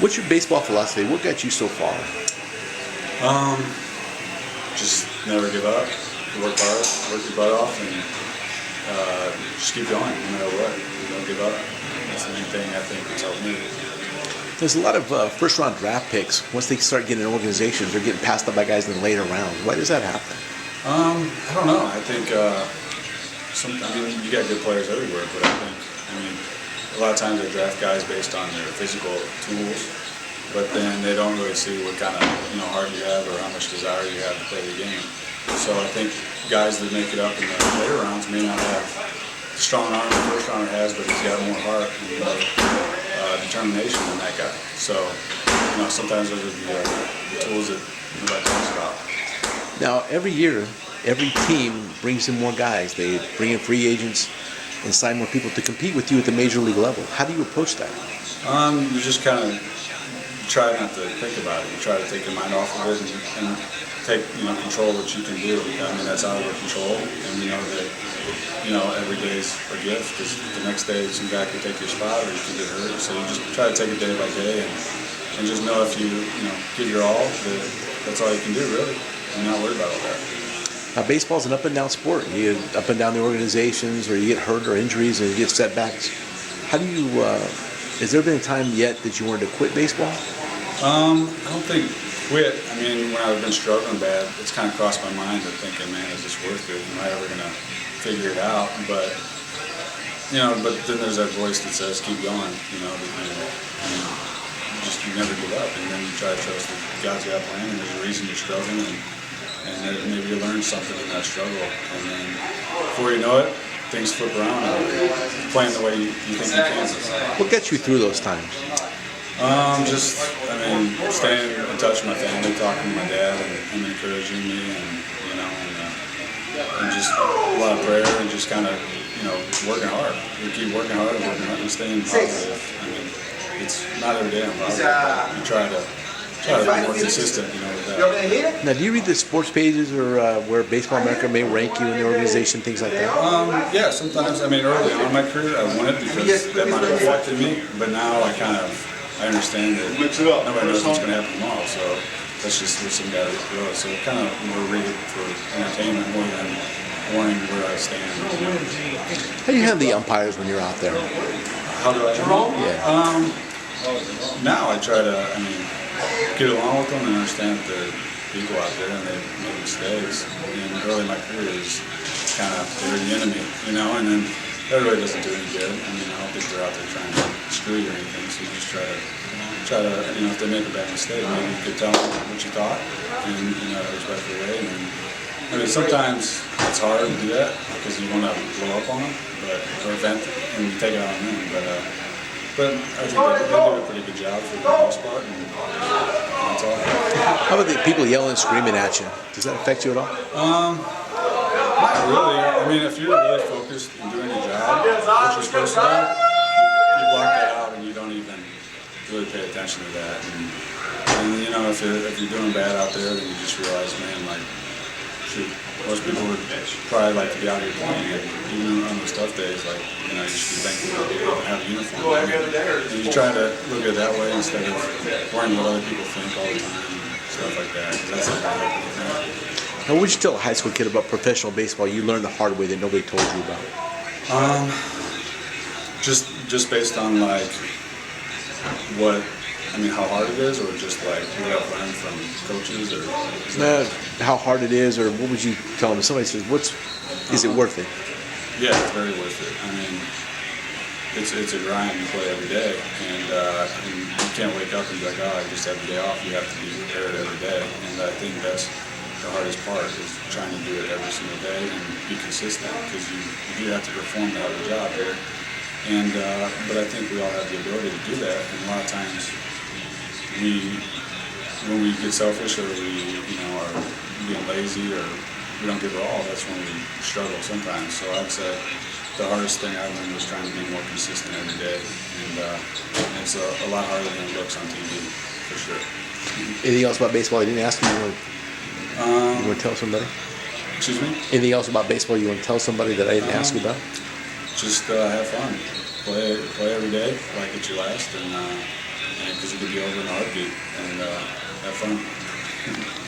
What's your baseball philosophy? What got you so far? Um, just never give up. Work hard, work your butt off, and just keep going no matter what. Don't give up. That's the main thing I think that's helped me. There's a lot of first-round draft picks. Once they start getting in organizations, they're getting passed up by guys in the later rounds. Why does that happen? I don't know. I think you got good players everywhere, but I mean, a lot of times they draft guys based on their physical tools, but then they don't really see what kind of heart you have or how much desire you have to play the game. So I think guys that make it up in the later rounds may not have the strong arm the first rounder has, but he's got more heart and more determination than that guy. So sometimes those are the tools that nobody talks about. Now, every year, every team brings in more guys. They bring in free agents and sign more people to compete with you at the major league level. How do you approach that? You just kind of try not to think about it. You try to take your mind off of it and take control of what you can do. I mean, that's out of your control, and we know that every day is a gift because the next day some guy could take your spot or you can get hurt. So you just try to take it day by day and just know if you give your all, that's all you can do really. I'm not worried about all that. Now, baseball's an up and down sport. You get up and down the organizations, or you get hurt or injuries, and you get setbacks. How do you? Has there been a time yet that you wanted to quit baseball? I don't think quit. I mean, when I've been struggling bad, it's kind of crossed my mind of thinking, man, is this worth it? Am I ever gonna figure it out? But but then there's that voice that says, keep going. You never give up, and then you try to trust that God's got a plan, and there's a reason you're struggling, and maybe you learn something in that struggle, and then before you know it, things flip around and you're playing the way you think you can. What gets you through those times? Staying in touch with my family, talking to my dad, and him encouraging me, and just a lot of prayer, and just kind of working hard. We keep working hard and staying positive. I mean, it's not every day I'm positive. You try to be more consistent, with that. Now, do you read the sports pages or where Baseball America may rank you in the organization, things like that? Yeah, sometimes. I mean, early on in my career, I won it because that might have affected me. But now I understand that nobody knows what's going to happen tomorrow. So that's just what some guy wrote. So kind of more read it for entertainment more than warning where I stand. How do you handle the umpires when you're out there? How do I handle it? Yeah. Now I try to, get along with them and understand that they're people out there and they make mistakes. And early in my career is they're the enemy, and then everybody doesn't do any good. I don't think they're out there trying to screw you or anything. So you just try to, if they make a bad mistake, maybe you could tell them what you thought in a respectful way. And sometimes it's hard to do that because you want to blow up on them, or vent and you take it out on them. But I think they do a pretty good job for the most part, and that's all. How about the people yelling and screaming at you? Does that affect you at all? Not really. If you're really focused and doing your job, what you're supposed to do, you block that out and you don't even really pay attention to that. And if you're doing bad out there, then you just realize, man, shoot, most people would probably like to be out here playing, and even on those tough days, you just be thankful that they don't have a uniform. And you try to look at it that way instead of worrying what other people think all the time and stuff like that. That's not going to help anything. Now, what would you tell a high school kid about professional baseball you learned the hard way that nobody told you about? Just based on how hard it is, or just what I've learned from coaches, or how hard it is, or what would you tell them? If somebody says, is it worth it? Yeah, it's very worth it. It's a grind you play every day, and you can't wake up and be like, oh, I just have a day off. You have to be prepared every day, and I think that's the hardest part, is trying to do it every single day and be consistent, because you have to perform to have a job here. But I think we all have the ability to do that, and a lot of times when we get selfish, or we are being lazy, or we don't give our all, that's when we struggle sometimes. So I'd say the hardest thing I learned was trying to be more consistent every day, and it's a lot harder than it looks on TV, for sure. Anything else about baseball I didn't ask you? You want to tell somebody? Excuse me? Anything else about baseball you want to tell somebody that I didn't ask you about? Just have fun. Play every day like it's your last, and because you could be over in a heartbeat and have fun.